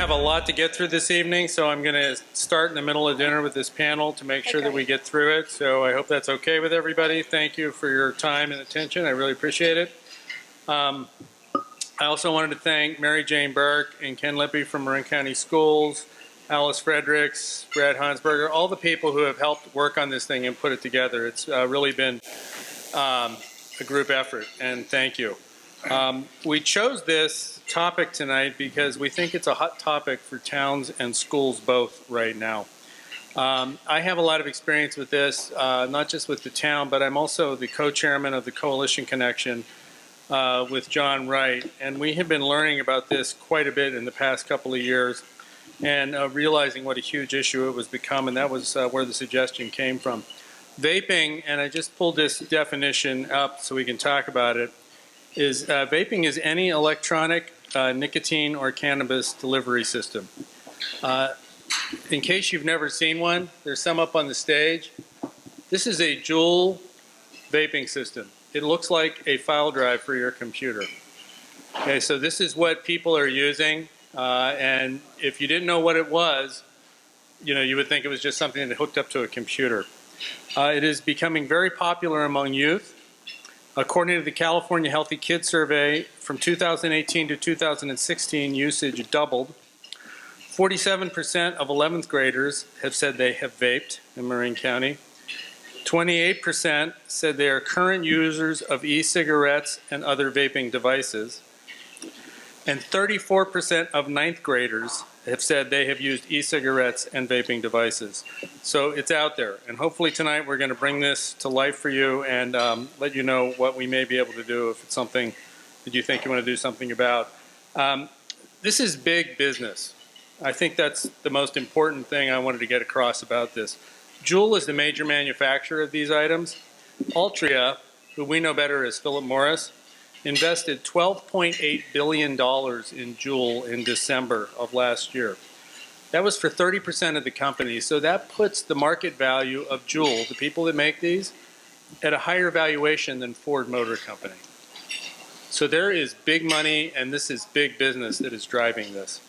have a lot to get through this evening, so I'm going to start in the middle of dinner with this panel to make sure that we get through it. So I hope that's okay with everybody. Thank you for your time and attention. I really appreciate it. I also wanted to thank Mary Jane Burke and Ken Lippy from Marin County Schools, Alice Fredericks, Brad Hansberger, all the people who have helped work on this thing and put it together. It's really been a group effort, and thank you. We chose this topic tonight because we think it's a hot topic for towns and schools both right now. I have a lot of experience with this, not just with the town, but I'm also the co-chairman of the Coalition Connection with John Wright, and we have been learning about this quite a bit in the past couple of years and realizing what a huge issue it was become, and that was where the suggestion came from. Vaping, and I just pulled this definition up so we can talk about it, is vaping is any electronic nicotine or cannabis delivery system. In case you've never seen one, there's some up on the stage. This is a Juul vaping system. It looks like a file drive for your computer. Okay, so this is what people are using, and if you didn't know what it was, you would think it was just something that hooked up to a computer. It is becoming very popular among youth. According to the California Healthy Kids Survey, from 2018 to 2016, usage doubled. 47% of 11th graders have said they have vaped in Marin County. 28% said they are current users of e-cigarettes and other vaping devices. And 34% of 9th graders have said they have used e-cigarettes and vaping devices. So it's out there. And hopefully tonight we're going to bring this to life for you and let you know what we may be able to do if it's something that you think you want to do something about. This is big business. I think that's the most important thing I wanted to get across about this. Juul is the major manufacturer of these items. Altria, who we know better as Philip Morris, invested $12.8 billion in Juul in December of last year. That was for 30% of the company, so that puts the market value of Juul, the people that make these, at a higher valuation than Ford Motor Company. So there is big money, and this is big business that is driving this.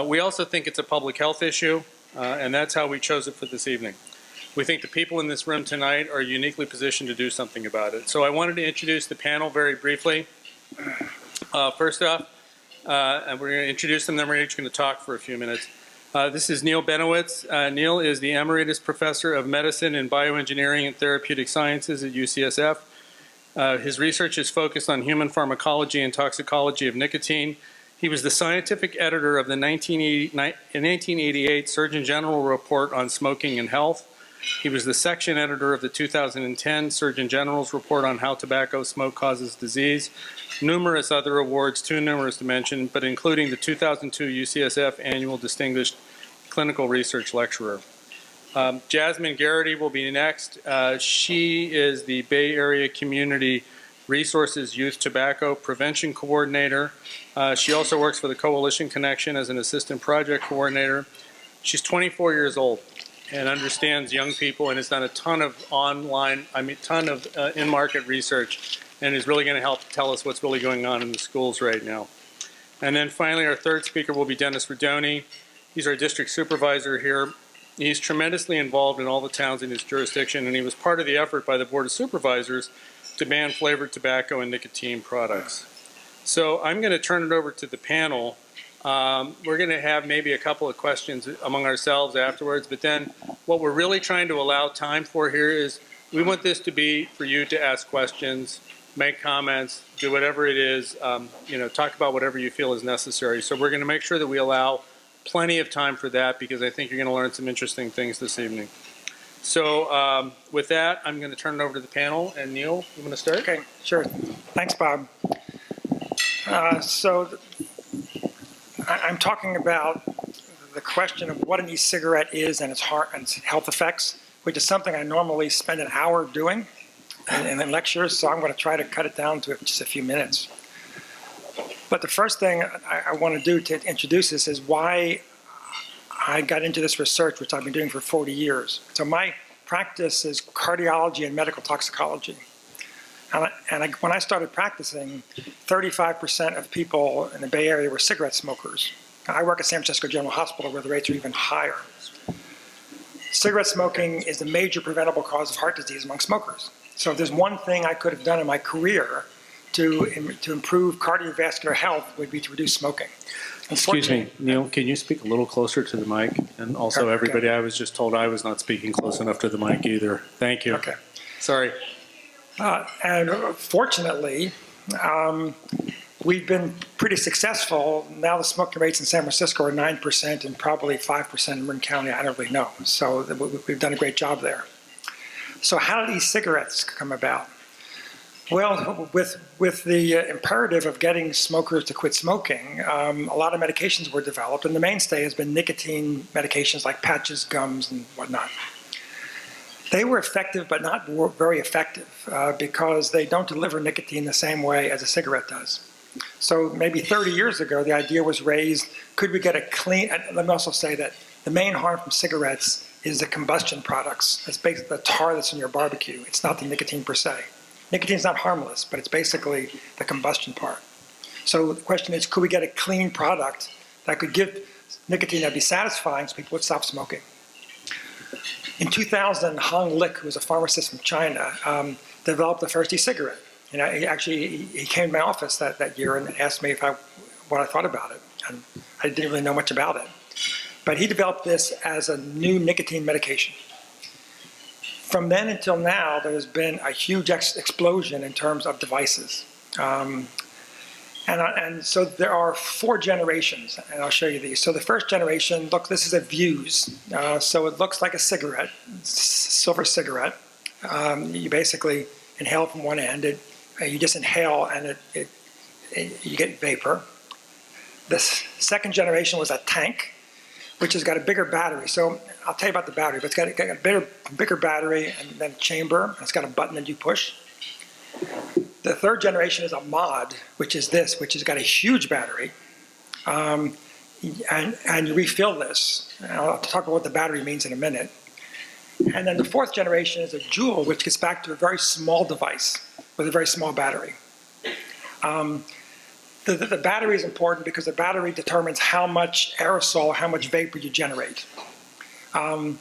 We also think it's a public health issue, and that's how we chose it for this evening. We think the people in this room tonight are uniquely positioned to do something about it. So I wanted to introduce the panel very briefly. First off, and we're going to introduce them, then we're each going to talk for a few minutes. This is Neal Benowitz. Neal is the Emeritus Professor of Medicine and Bioengineering and Therapeutic Sciences at UCSF. His research is focused on human pharmacology and toxicology of nicotine. He was the scientific editor of the 1988 Surgeon General Report on Smoking and Health. He was the section editor of the 2010 Surgeon General's Report on How Tobacco Smoke Causes Disease. Numerous other awards, too numerous to mention, but including the 2002 UCSF Annual Distinguished Clinical Research Lecturer. Jasmine Gerraty will be next. She is the Bay Area Community Resources Youth Tobacco Prevention Coordinator. She also works for the Coalition Connection as an Assistant Project Coordinator. She's 24 years old and understands young people and has done a ton of in-market research and is really going to help tell us what's really going on in the schools right now. And then finally, our third speaker will be Dennis Rodoni. He's our district supervisor here. He's tremendously involved in all the towns in his jurisdiction, and he was part of the effort by the Board of Supervisors to ban flavored tobacco and nicotine products. So I'm going to turn it over to the panel. We're going to have maybe a couple of questions among ourselves afterwards, but then what we're really trying to allow time for here is we want this to be for you to ask questions, make comments, do whatever it is, talk about whatever you feel is necessary. So we're going to make sure that we allow plenty of time for that because I think you're going to learn some interesting things this evening. So with that, I'm going to turn it over to the panel. And Neal, you want to start? Okay, sure. Thanks, Bob. I'm talking about the question of what an e-cigarette is and its health effects, which is something I normally spend an hour doing in lectures, so I'm going to try to cut it down to just a few minutes. But the first thing I want to do to introduce this is why I got into this research, which I've been doing for 40 years. So my practice is cardiology and medical toxicology. When I started practicing, 35% of people in the Bay Area were cigarette smokers. I work at San Francisco General Hospital where the rates are even higher. Cigarette smoking is the major preventable cause of heart disease among smokers. So if there's one thing I could have done in my career to improve cardiovascular health would be to reduce smoking. Excuse me, Neal, can you speak a little closer to the mic? And also Okay. everybody, I was just told I was not speaking close enough to the mic either. Thank you. Okay. Sorry. And fortunately, we've been pretty successful. Now the smoking rates in San Francisco are 9% and probably 5% in Marin County. I don't really know. So we've done a great job there. So how did e-cigarettes come about? Well, with the imperative of getting smokers to quit smoking, a lot of medications were developed, and the mainstay has been nicotine medications like patches, gums, and whatnot. They were effective, but not very effective because they don't deliver nicotine the same way as a cigarette does. So maybe 30 years ago, the idea was raised, could we get a clean, and let me also say that the main harm from cigarettes is the combustion products. It's basically the tar that's in your barbecue. It's not the nicotine per se. Nicotine's not harmless, but it's basically the combustion part. So the question is, could we get a clean product that could give nicotine that'd be satisfying so people would stop smoking? In 2000, Hong Lik, who was a pharmacist from China, developed the first e-cigarette. And he came to my office that year and asked me what I thought about it. And I didn't really know much about it. But he developed this as a new nicotine medication. From then until now, there has been a huge explosion in terms of devices. And so there are 4 generations, and I'll show you these. So the first generation, look, this is a Vuse. So it looks like a cigarette, silver cigarette. You basically inhale from one end. You just inhale, and you get vapor. The second generation was a tank, which has got a bigger battery. So I'll tell you about the battery, but it's got a bigger battery and then a chamber, and it's got a button that you push. The third generation is a mod, which is this, which has got a huge battery, and you refill this. And I'll talk about what the battery means in a minute. And then the fourth generation is a Juul, which gets back to a very small device with a very small battery. The battery is important because the battery determines how much aerosol, how much vapor you generate. And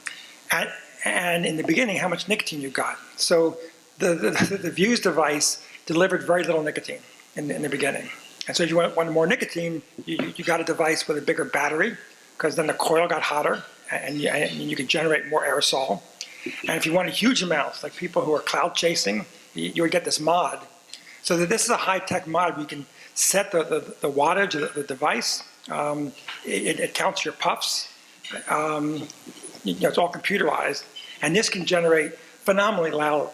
in the beginning, how much nicotine you got. So the Vuse device delivered very little nicotine in the beginning. And so if you wanted more nicotine, you got a device with a bigger battery, because then the coil got hotter and you could generate more aerosol. And if you wanted huge amounts, like people who are cloud chasing, you would get this mod. So this is a high-tech mod where you can set the wattage of the device. It counts your puffs. It's all computerized. And this can generate phenomenally loud,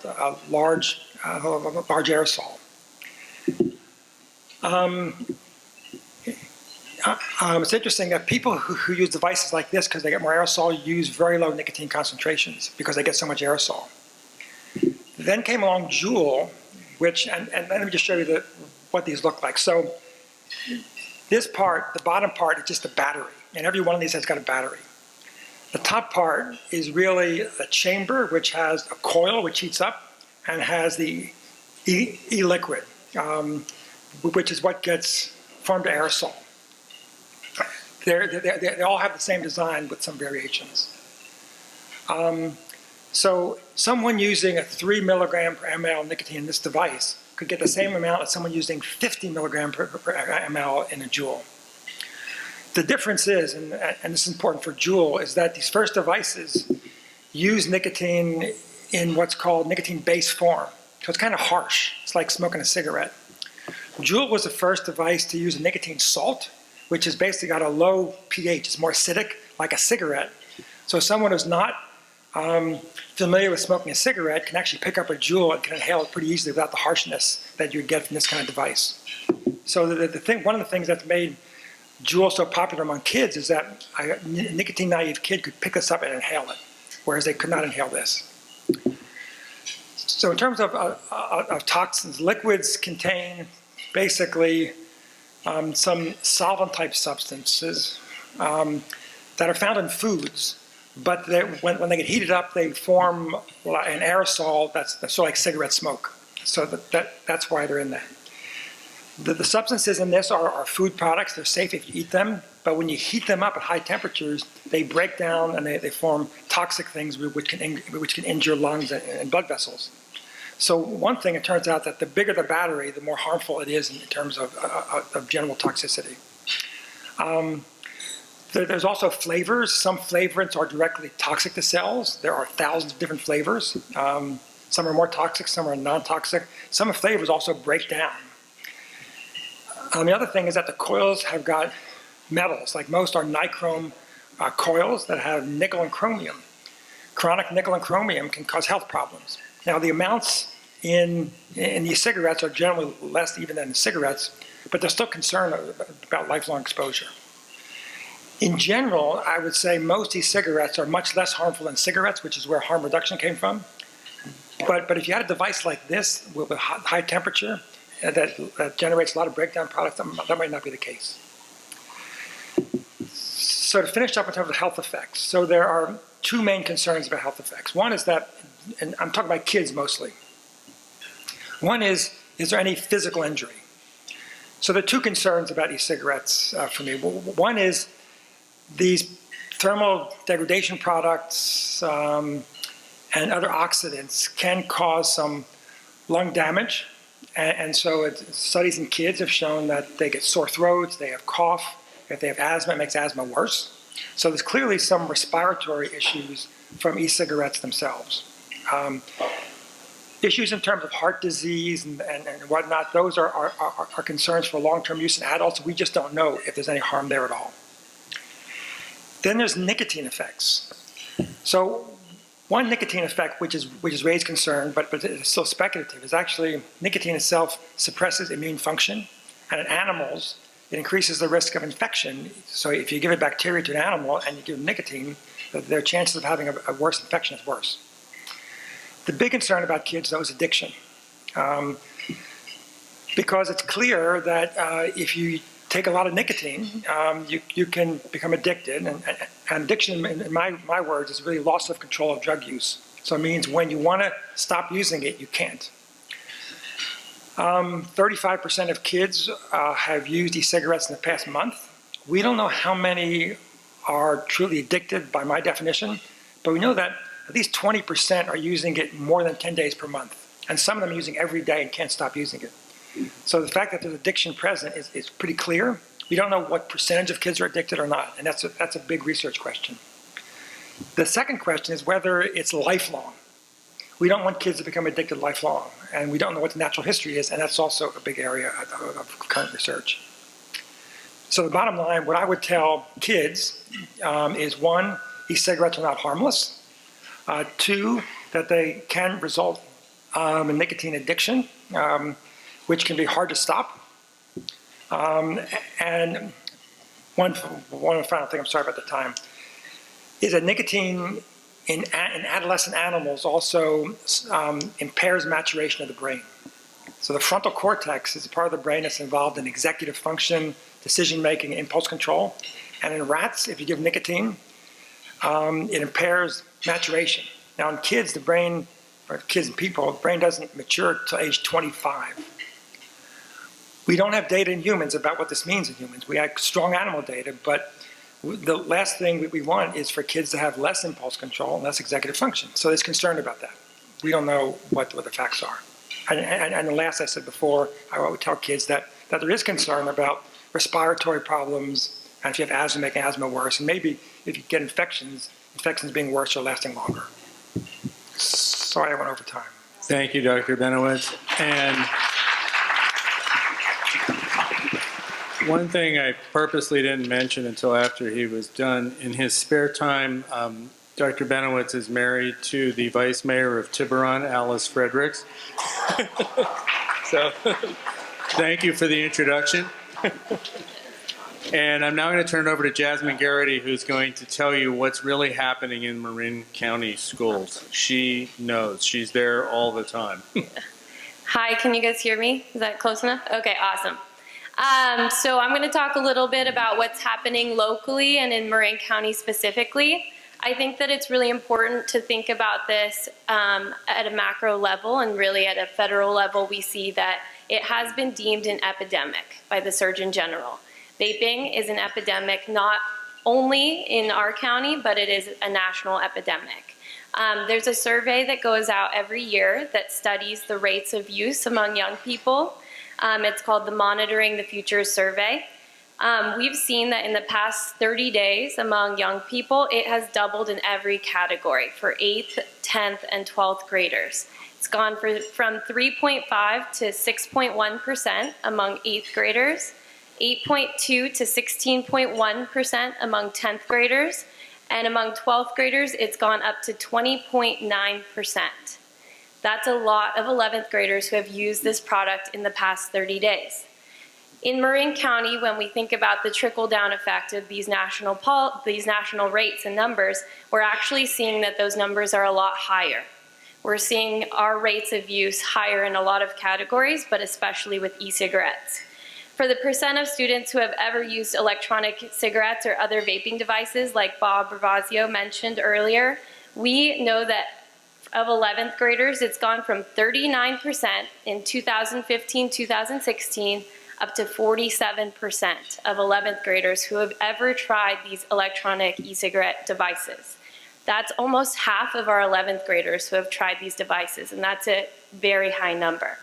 large aerosol. It's interesting that people who use devices like this, because they get more aerosol, use very low nicotine concentrations because they get so much aerosol. Then came along Juul, which, and let me just show you what these look like. So this part, the bottom part, is just a battery, and every one of these has got a battery. The top part is really a chamber, which has a coil which heats up and has the e-liquid, which is what gets formed to aerosol. They all have the same design with some variations. So someone using a 3 milligram per ml nicotine in this device could get the same amount as someone using 50 milligram per ml in a Juul. The difference is, and this is important for Juul, is that these first devices use nicotine in what's called nicotine-based form. So it's kind of harsh. It's like smoking a cigarette. Juul was the first device to use a nicotine salt, which has basically got a low pH. It's more acidic, like a cigarette. So someone who's not familiar with smoking a cigarette can actually pick up a Juul and can inhale it pretty easily without the harshness that you would get from this kind of device. So one of the things that's made Juul so popular among kids is that a nicotine-naive kid could pick this up and inhale it, whereas they could not inhale this. So in terms of toxins, liquids contain basically some solvent-type substances that are found in foods, but when they get heated up, they form an aerosol that's sort of like cigarette smoke. So that's why they're in that. The substances in this are food products. They're safe if you eat them, but when you heat them up at high temperatures, they break down and they form toxic things which can injure lungs and blood vessels. So one thing, it turns out that the bigger the battery, the more harmful it is in terms of general toxicity. There's also flavors. Some flavorants are directly toxic to cells. There are thousands of different flavors. Some are more toxic, some are non-toxic. Some flavors also break down. The other thing is that the coils have got metals, like most are nichrome coils that have nickel and chromium. Chronic nickel and chromium can cause health problems. Now, the amounts in these cigarettes are generally less even than in cigarettes, but they're still concerned about lifelong exposure. In general, I would say most e-cigarettes are much less harmful than cigarettes, which is where harm reduction came from. But if you had a device like this with high temperature that generates a lot of breakdown products, that might not be the case. So to finish up in terms of health effects, so there are two main concerns about health effects. One is that, and I'm talking about kids mostly. One is there any physical injury? So there are two concerns about e-cigarettes for me. One is these thermal degradation products and other oxidants can cause some lung damage. And so studies in kids have shown that they get sore throats, they have cough. If they have asthma, it makes asthma worse. So there's clearly some respiratory issues from e-cigarettes themselves. Issues in terms of heart disease and whatnot, those are concerns for long-term use in adults. We just don't know if there's any harm there at all. Then there's nicotine effects. So one nicotine effect which has raised concern, but it's still speculative, is actually nicotine itself suppresses immune function, and in animals, it increases the risk of infection. So if you give a bacteria to an animal and you give nicotine, their chances of having a worse infection is worse. The big concern about kids, though, is addiction. Because it's clear that if you take a lot of nicotine, you can become addicted. And addiction, in my words, is really loss of control of drug use. So it means when you want to stop using it, you can't. 35% of kids have used e-cigarettes in the past month. We don't know how many are truly addicted by my definition, but we know that at least 20% are using it more than 10 days per month. And some of them are using every day and can't stop using it. So the fact that there's addiction present is pretty clear. We don't know what percentage of kids are addicted or not, and that's a big research question. The second question is whether it's lifelong. We don't want kids to become addicted lifelong, and we don't know what the natural history is, and that's also a big area of current research. So the bottom line, what I would tell kids is one, e-cigarettes are not harmless. Two, that they can result in nicotine addiction, which can be hard to stop. And one final thing, I'm sorry about the time, is that nicotine in adolescent animals also impairs maturation of the brain. So the frontal cortex is a part of the brain that's involved in executive function, decision-making, impulse control. And in rats, if you give nicotine, it impairs maturation. Now in kids, the brain, or kids and people, the brain doesn't mature till age 25. We don't have data in humans about what this means in humans. We have strong animal data, but the last thing we want is for kids to have less impulse control and less executive function. So there's concern about that. We don't know what the facts are. And the last I said before, I would tell kids that there is concern about respiratory problems, and if you have asthma, making asthma worse, and maybe if you get infections being worse or lasting longer. Sorry I went over time. Thank you, Dr. Benowitz. And one thing I purposely didn't mention until after he was done, in his spare time, Dr. Benowitz is married to the Vice Mayor of Tiburon, Alice Fredericks. So thank you for the introduction. And I'm now going to turn it over to Jasmine Gerraty, who's going to tell you what's really happening in Marin County schools. She knows. She's there all the time. Hi, can you guys hear me? Is that close enough? Okay, awesome. So I'm going to talk a little bit about what's happening locally and in Marin County specifically. I think that it's really important to think about this at a macro level, and really at a federal level, we see that it has been deemed an epidemic by the Surgeon General. Vaping is an epidemic not only in our county, but it is a national epidemic. There's a survey that goes out every year that studies the rates of use among young people. It's called the Monitoring the Future Survey. We've seen that in the past 30 days among young people, it has doubled in every category for 8th, 10th, and 12th graders. It's gone from 3.5 to 6.1% among 8th graders, 8.2 to 16.1% among 10th graders, and among 12th graders, it's gone up to 20.9%. That's a lot of 11th graders who have used this product in the past 30 days. In Marin County, when we think about the trickle-down effect of these national rates and numbers, we're actually seeing that those numbers are a lot higher. We're seeing our rates of use higher in a lot of categories, but especially with e-cigarettes. For the percent of students who have ever used electronic cigarettes or other vaping devices, like Bob Ravasio mentioned earlier, we know that of 11th graders, it's gone from 39% in 2015-2016 up to 47% of 11th graders who have ever tried these electronic e-cigarette devices. That's almost half of our 11th graders who have tried these devices, and that's a very high number.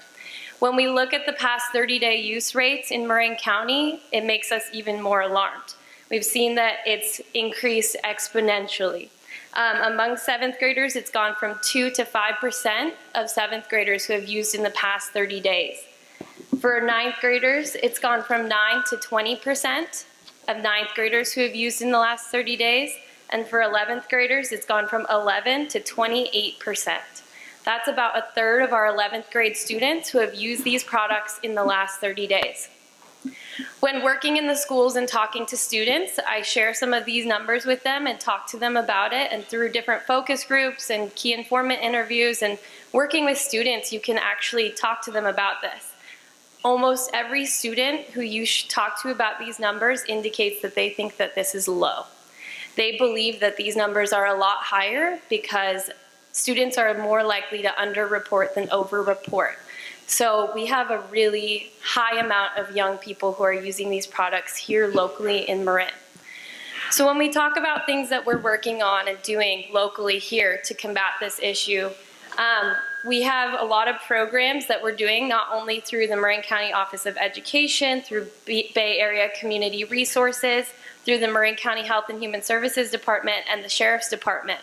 When we look at the past 30-day use rates in Marin County, it makes us even more alarmed. We've seen that it's increased exponentially. Among 7th graders, it's gone from 2 to 5% of 7th graders who have used in the past 30 days. For 9th graders, it's gone from 9 to 20% of 9th graders who have used in the last 30 days. And for 11th graders, it's gone from 11 to 28%. That's about a third of our 11th grade students who have used these products in the last 30 days. When working in the schools and talking to students, I share some of these numbers with them and talk to them about it. And through different focus groups and key informant interviews and working with students, you can actually talk to them about this. Almost every student who you talk to about these numbers indicates that they think that this is low. They believe that these numbers are a lot higher because students are more likely to underreport than overreport. So we have a really high amount of young people who are using these products here locally in Marin. So when we talk about things that we're working on and doing locally here to combat this issue, we have a lot of programs that we're doing, not only through the Marin County Office of Education, through Bay Area Community Resources, through the Marin County Health and Human Services Department and the Sheriff's Department.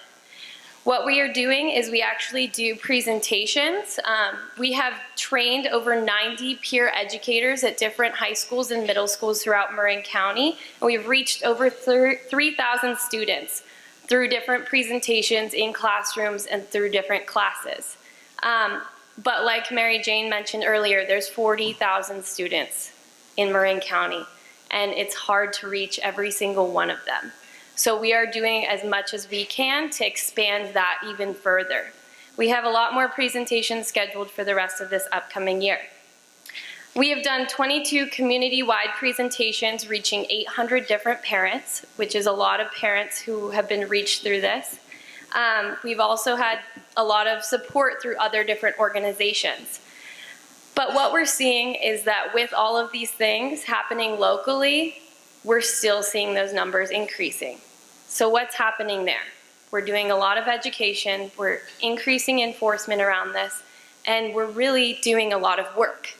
What we are doing is we actually do presentations. We have trained over 90 peer educators at different high schools and middle schools throughout Marin County, and we've reached over 3,000 students through different presentations in classrooms and through different classes. But like Mary Jane mentioned earlier, there's 40,000 students in Marin County, and it's hard to reach every single one of them. So we are doing as much as we can to expand that even further. We have a lot more presentations scheduled for the rest of this upcoming year. We have done 22 community-wide presentations reaching 800 different parents, which is a lot of parents who have been reached through this. We've also had a lot of support through other different organizations. But what we're seeing is that with all of these things happening locally, we're still seeing those numbers increasing. So what's happening there? We're doing a lot of education, we're increasing enforcement around this, and we're really doing a lot of work.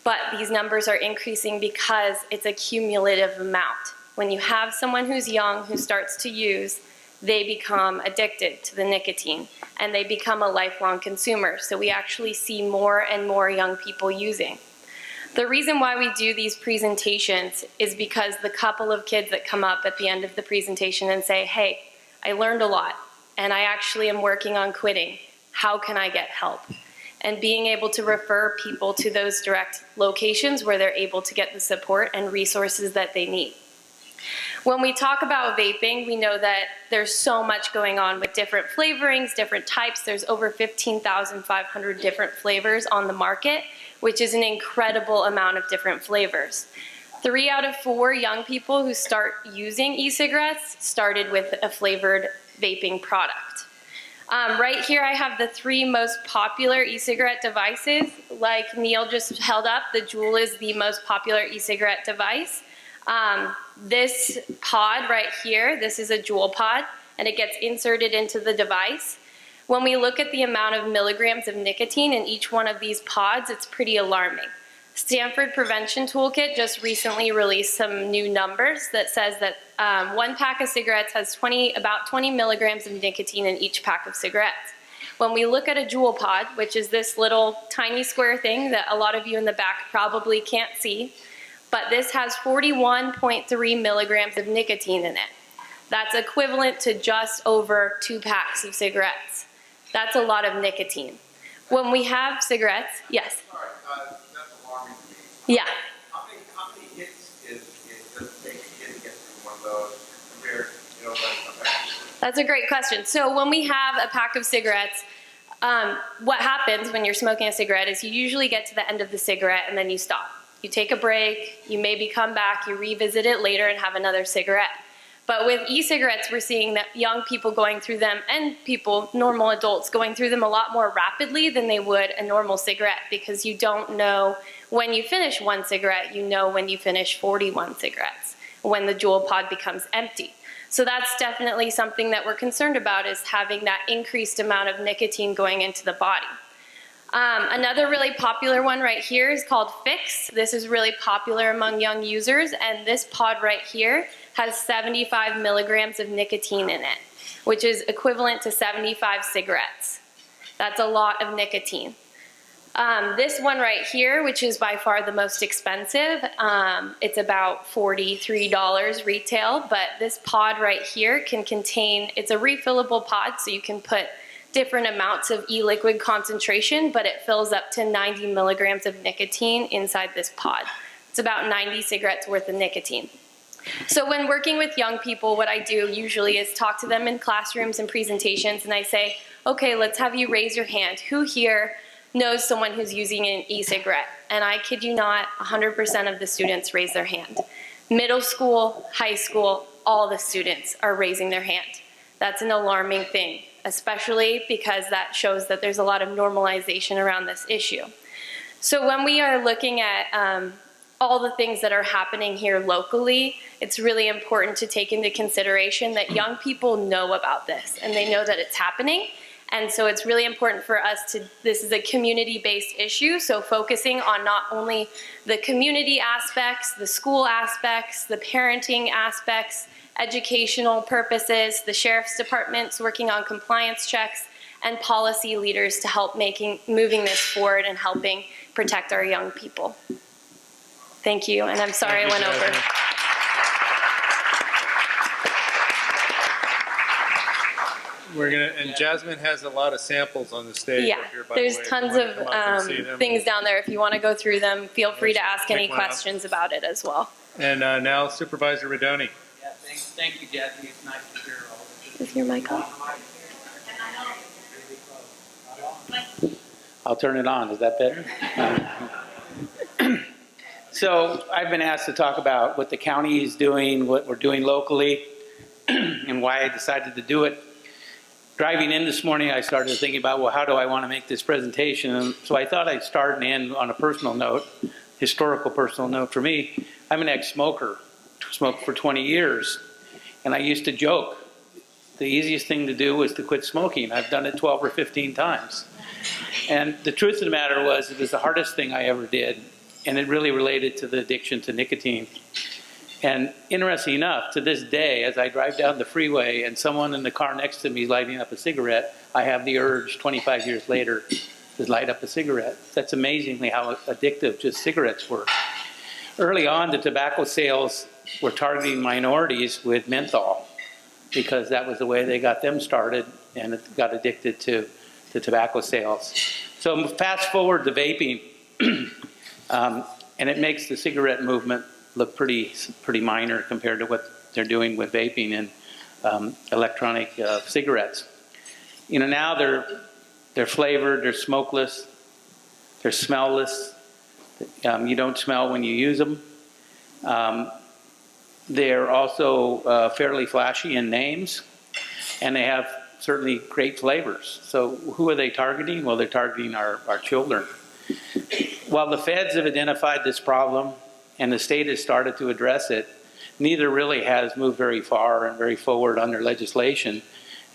But these numbers are increasing because it's a cumulative amount. When you have someone who's young who starts to use, they become addicted to the nicotine and they become a lifelong consumer. So we actually see more and more young people using. The reason why we do these presentations is because the couple of kids that come up at the end of the presentation and say, hey, I learned a lot and I actually am working on quitting. How can I get help? And being able to refer people to those direct locations where they're able to get the support and resources that they need. When we talk about vaping, we know that there's so much going on with different flavorings, different types. There's over 15,500 different flavors on the market, which is an incredible amount of different flavors. 3 out of 4 young people who start using e-cigarettes started with a flavored vaping product. Right here I have the 3 most popular e-cigarette devices. Like Neal just held up, the Juul is the most popular e-cigarette device. This pod right here, this is a Juul pod, and it gets inserted into the device. When we look at the amount of milligrams of nicotine in each one of these pods, it's pretty alarming. Stanford Prevention Toolkit just recently released some new numbers that says that 1 pack of cigarettes has about 20 milligrams of nicotine in each pack of cigarettes. When we look at a Juul pod, which is this little tiny square thing that a lot of you in the back probably can't see, but this has 41.3 milligrams of nicotine in it. That's equivalent to just over 2 packs of cigarettes. That's a lot of nicotine. When we have cigarettes, yes? All right, that's alarming to me. Yeah. How many hits does it take to get through one of those compared, like That's a great question. So when we have a pack of cigarettes, what happens when you're smoking a cigarette is you usually get to the end of the cigarette and then you stop. You take a break, you maybe come back, you revisit it later and have another cigarette. But with e-cigarettes, we're seeing that young people going through them and people, normal adults, going through them a lot more rapidly than they would a normal cigarette, because you don't know when you finish 1 cigarette, you know when you finish 41 cigarettes, when the Juul pod becomes empty. So that's definitely something that we're concerned about, is having that increased amount of nicotine going into the body. Another really popular one right here is called Fix. This is really popular among young users, and this pod right here has 75 milligrams of nicotine in it, which is equivalent to 75 cigarettes. That's a lot of nicotine. This one right here, which is by far the most expensive, it's about $43 retail, but this pod right here can contain, it's a refillable pod, so you can put different amounts of e-liquid concentration, but it fills up to 90 milligrams of nicotine inside this pod. It's about 90 cigarettes worth of nicotine. So when working with young people, what I do usually is talk to them in classrooms and presentations, and I say, okay, let's have you raise your hand. Who here knows someone who's using an e-cigarette? And I kid you not, 100% of the students raise their hand. Middle school, high school, all the students are raising their hand. That's an alarming thing, especially because that shows that there's a lot of normalization around this issue. So when we are looking at all the things that are happening here locally, it's really important to take into consideration that young people know about this and they know that it's happening. And so it's really important for us to, this is a community-based issue, so focusing on not only the community aspects, the school aspects, the parenting aspects, educational purposes, the sheriff's departments working on compliance checks, and policy leaders to help moving this forward and helping protect our young people. Thank you, and I'm sorry I went over. We're gonna, and Jasmine has a lot of samples on the stage. Yeah, up here, by there's the way. tons If you wanna come up and see of them. things down there. If you want to go through them, feel free to ask any Pick one up. questions about it as well. And now Supervisor Rodoni. Yeah, thank you, Jasmine. It's nice to hear all of this. Is your mic on? I'll turn it on. Is that better? So I've been asked to talk about what the county is doing, what we're doing locally, and why I decided to do it. Driving in this morning, I started thinking about, well, how do I want to make this presentation? And so I thought I'd start and end on a personal note, historical personal note for me. I'm an ex-smoker, smoked for 20 years, and I used to joke. The easiest thing to do was to quit smoking. I've done it 12 or 15 times. And the truth of the matter was, it was the hardest thing I ever did, and it really related to the addiction to nicotine. And interesting enough, to this day, as I drive down the freeway and someone in the car next to me is lighting up a cigarette, I have the urge 25 years later to light up a cigarette. That's amazingly how addictive just cigarettes were. Early on, the tobacco sales were targeting minorities with menthol because that was the way they got them started and it got addicted to tobacco sales. So fast forward to vaping, and it makes the cigarette movement look pretty minor compared to what they're doing with vaping and electronic cigarettes. You know, now they're flavored, they're smokeless, they're smellless. You don't smell when you use them. They're also fairly flashy in names, and they have certainly great flavors. So who are they targeting? Well, they're targeting our children. While the feds have identified this problem and the state has started to address it, neither really has moved very far and very forward under legislation.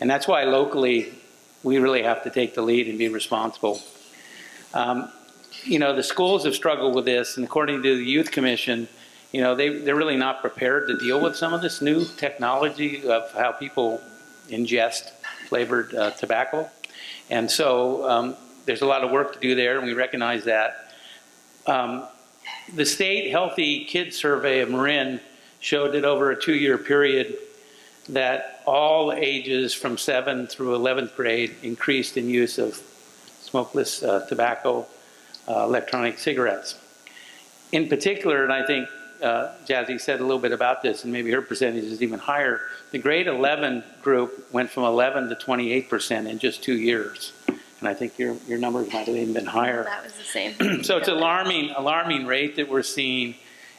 And that's why locally we really have to take the lead and be responsible. You know, the schools have struggled with this, and according to the Youth Commission, you know, they're really not prepared to deal with some of this new technology of how people ingest flavored tobacco. And so there's a lot of work to do there, and we recognize that. The state Healthy Kids Survey of Marin showed that over a 2-year period that all ages from 7th through 11th grade increased in use of smokeless tobacco, electronic cigarettes. In particular, and I think Jazzy said a little bit about this, and maybe her percentage is even higher, the grade 11 group went from 11 to 28% in just 2 years. And I think your numbers might have even been higher. That was the same. So it's alarming rate that we're seeing.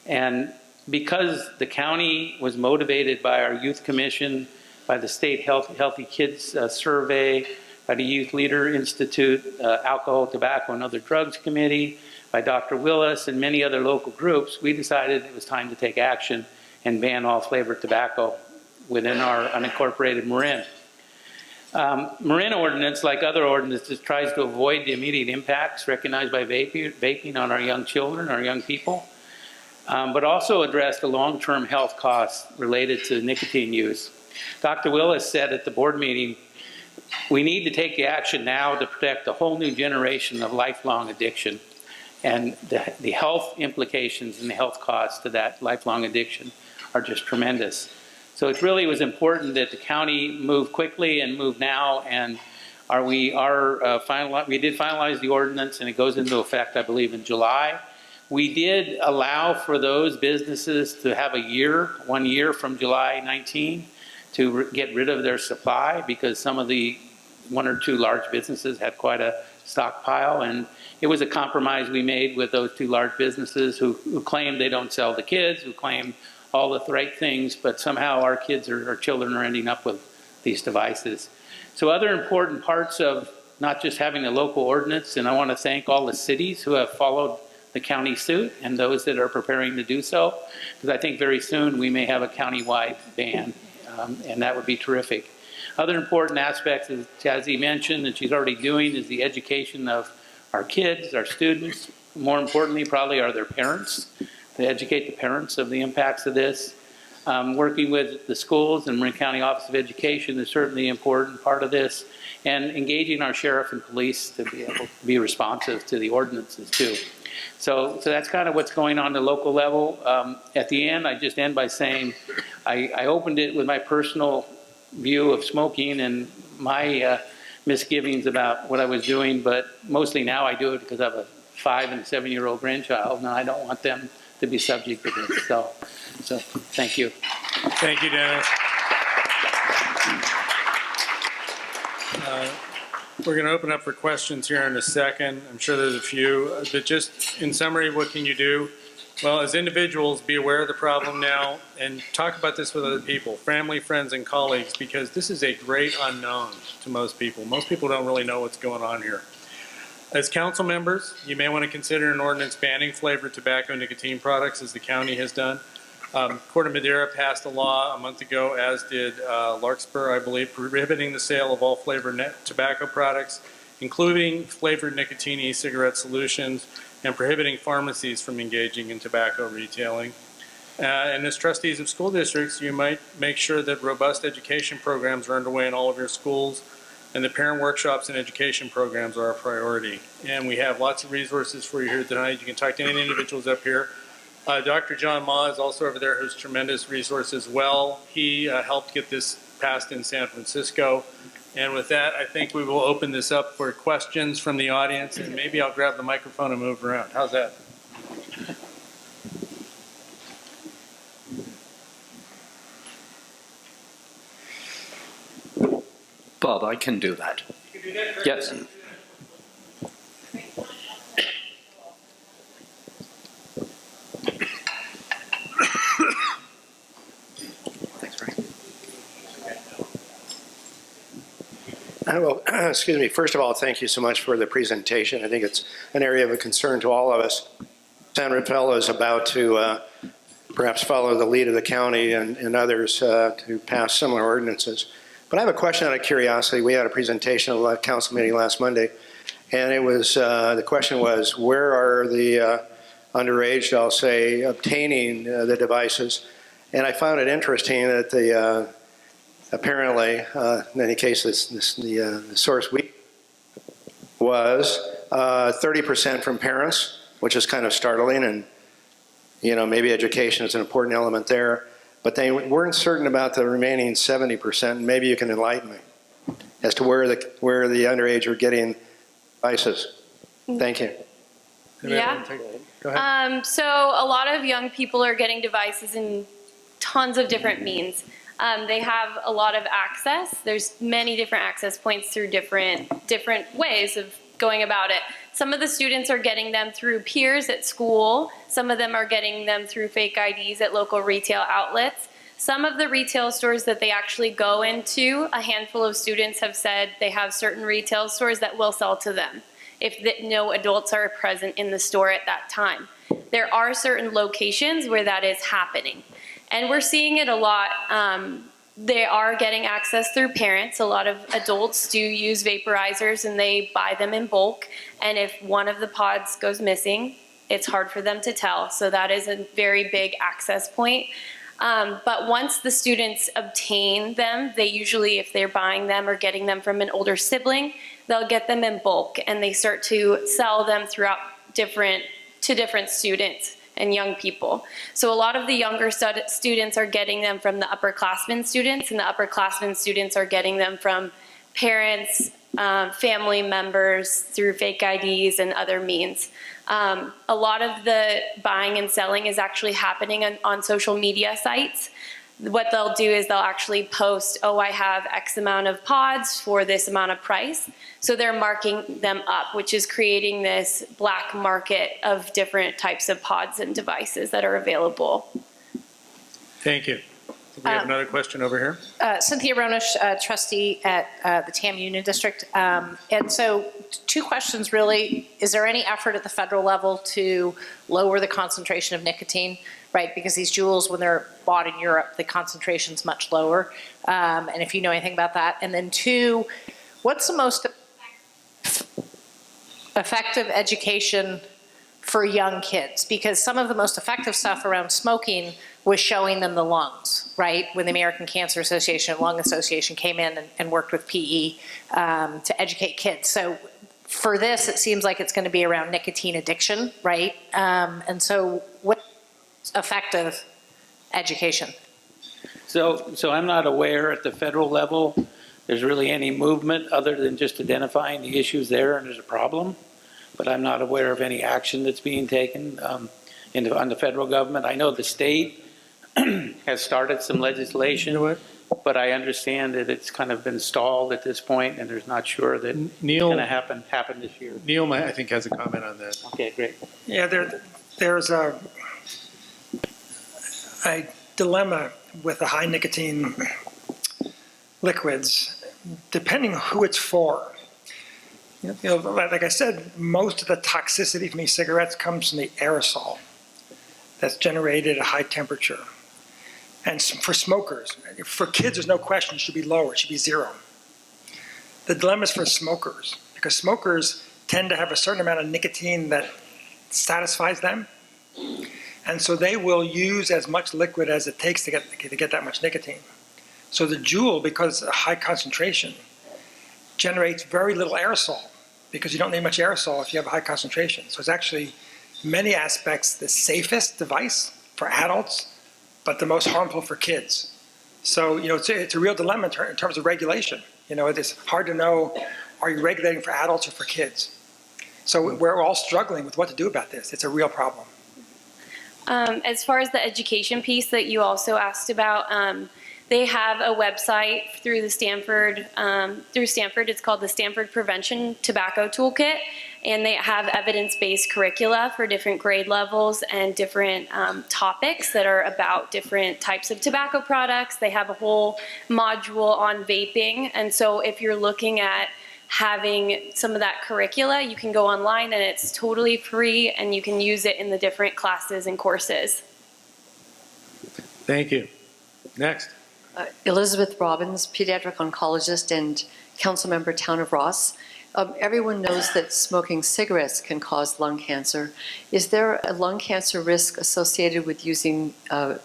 And because the county was motivated by our Youth Commission, by the State Healthy Kids Survey, by the Youth Leader Institute, Alcohol, Tobacco, and Other Drugs Committee, by Dr. Willis, and many other local groups, we decided it was time to take action and ban all flavored tobacco within our unincorporated Marin. Marin ordinance, like other ordinances, tries to avoid the immediate impacts recognized by vaping on our young children, our young people, but also address the long-term health costs related to nicotine use. Dr. Willis said at the board meeting, we need to take the action now to protect a whole new generation of lifelong addiction. And the health implications and the health costs to that lifelong addiction are just tremendous. So it really was important that the county move quickly and move now. And we did finalize the ordinance, and it goes into effect, I believe, in July. We did allow for those businesses to have 1 year from July 19 to get rid of their supply, because some of the 1 or 2 large businesses had quite a stockpile, and it was a compromise we made with those 2 large businesses who claim they don't sell to kids, who claim all the right things, but somehow our kids or our children are ending up with these devices. So other important parts of not just having a local ordinance, and I want to thank all the cities who have followed the county suit and those that are preparing to do so, because I think very soon we may have a county-wide ban, and that would be terrific. Other important aspects, as Jazzy mentioned, and she's already doing, is the education of our kids, our students. More importantly, probably are their parents, to educate the parents of the impacts of this. Working with the schools and Marin County Office of Education is certainly an important part of this, and engaging our sheriff and police to be able to be responsive to the ordinances too. So that's kind of what's going on at the local level. At the end, I just end by saying I opened it with my personal view of smoking and my misgivings about what I was doing, but mostly now I do it because I have a 5- and 7-year-old grandchild, and I don't want them to be subject to this. So thank you. Thank you, Dennis. We're going to open up for questions here in a second. I'm sure there's a few, but just in summary, what can you do? Well, as individuals, be aware of the problem now and talk about this with other people, family, friends, and colleagues, because this is a great unknown to most people. Most people don't really know what's going on here. As council members, you may want to consider an ordinance banning flavored tobacco and nicotine products, as the county has done. Corte Madera passed a law a month ago, as did Larkspur, I believe, prohibiting the sale of all flavored tobacco products, including flavored nicotine e-cigarette solutions, and prohibiting pharmacies from engaging in tobacco retailing. And as trustees of school districts, you might make sure that robust education programs are underway in all of your schools, and the parent workshops and education programs are a priority. And we have lots of resources for you here tonight. You can talk to any individuals up here. Dr. John Ma is also over there, who's tremendous resource as well. He helped get this passed in San Francisco. And with that, I think we will open this up for questions from the audience, and maybe I'll grab the microphone and move around. How's that? Bob, I can do that. You can do that, Chris? Yes. All excuse me. First of all, thank you so much for the presentation. I think it's an area of concern to all of us. San Rafael is about to perhaps follow the lead of the county and others to pass similar ordinances. But I have a question out of curiosity. We had a presentation at a council meeting last Monday, and it was the question was, where are the underage, I'll say, obtaining the devices? And I found it interesting that the apparently, in any case, the source we was 30% from parents, which is kind of startling, and maybe education is an important element there. But they weren't certain about the remaining 70%. Maybe you can enlighten me as to where the underage are getting devices. Thank you. Yeah. Go ahead. So a lot of young people are getting devices in tons of different means. They have a lot of access. There's many different access points through different ways of going about it. Some of the students are getting them through peers at school. Some of them are getting them through fake IDs at local retail outlets. Some of the retail stores that they actually go into, a handful of students have said they have certain retail stores that will sell to them if no adults are present in the store at that time. There are certain locations where that is happening. And we're seeing it a lot. They are getting access through parents. A lot of adults do use vaporizers and they buy them in bulk. And if one of the pods goes missing, it's hard for them to tell. So that is a very big access point. But once the students obtain them, they usually, if they're buying them or getting them from an older sibling, they'll get them in bulk and they start to sell them throughout to different students and young people. So a lot of the younger students are getting them from the upperclassmen students, and the upperclassmen students are getting them from parents, family members, through fake IDs and other means. A lot of the buying and selling is actually happening on social media sites. What they'll do is they'll actually post, oh, I have X amount of pods for this amount of price. So they're marking them up, which is creating this black market of different types of pods and devices that are available. Thank you. We have another question over here. Cynthia Ronish, trustee at the TAM Union District. And so 2 questions really. Is there any effort at the federal level to lower the concentration of nicotine, right? Because these jewels, when they're bought in Europe, the concentration's much lower. And if you know anything about that. And then 2, what's the most effective education for young kids? Because some of the most effective stuff around smoking was showing them the lungs, right? When the American Cancer Association, Lung Association came in and worked with PE to educate kids. So for this, it seems like it's going to be around nicotine addiction, right? And so what's effective education? So I'm not aware at the federal level there's really any movement other than just identifying the issues there and there's a problem. But I'm not aware of any action that's being taken on the federal government. I know the state has started some legislation, but I understand that it's kind of been stalled at this point, and there's not sure that Neal, it's going to happen this year. Neal, I think, has a comment on that. Okay, great. Yeah, there's a dilemma with the high nicotine liquids, depending who it's for. Like I said, most of the toxicity from e-cigarettes comes from the aerosol that's generated at a high temperature. And for smokers, for kids, there's no question it should be lower, it should be 0. The dilemma is for smokers, because smokers tend to have a certain amount of nicotine that satisfies them. And so they will use as much liquid as it takes to get that much nicotine. So the Juul, because of high concentration, generates very little aerosol, because you don't need much aerosol if you have a high concentration. So it's actually, in many aspects, the safest device for adults, but the most harmful for kids. So, it's a real dilemma in terms of regulation. It's hard to know, are you regulating for adults or for kids? So we're all struggling with what to do about this. It's a real problem. As far as the education piece that you also asked about, they have a website through Stanford. It's called the Stanford Prevention Tobacco Toolkit, and they have evidence-based curricula for different grade levels and different topics that are about different types of tobacco products. They have a whole module on vaping, and so if you're looking at having some of that curricula. You can go online and it's totally free, and you can use it in the different classes and courses. Thank you. Next. Elizabeth Robbins, pediatric oncologist and council member, Town of Ross. Everyone knows that smoking cigarettes can cause lung cancer. Is there a lung cancer risk associated with using,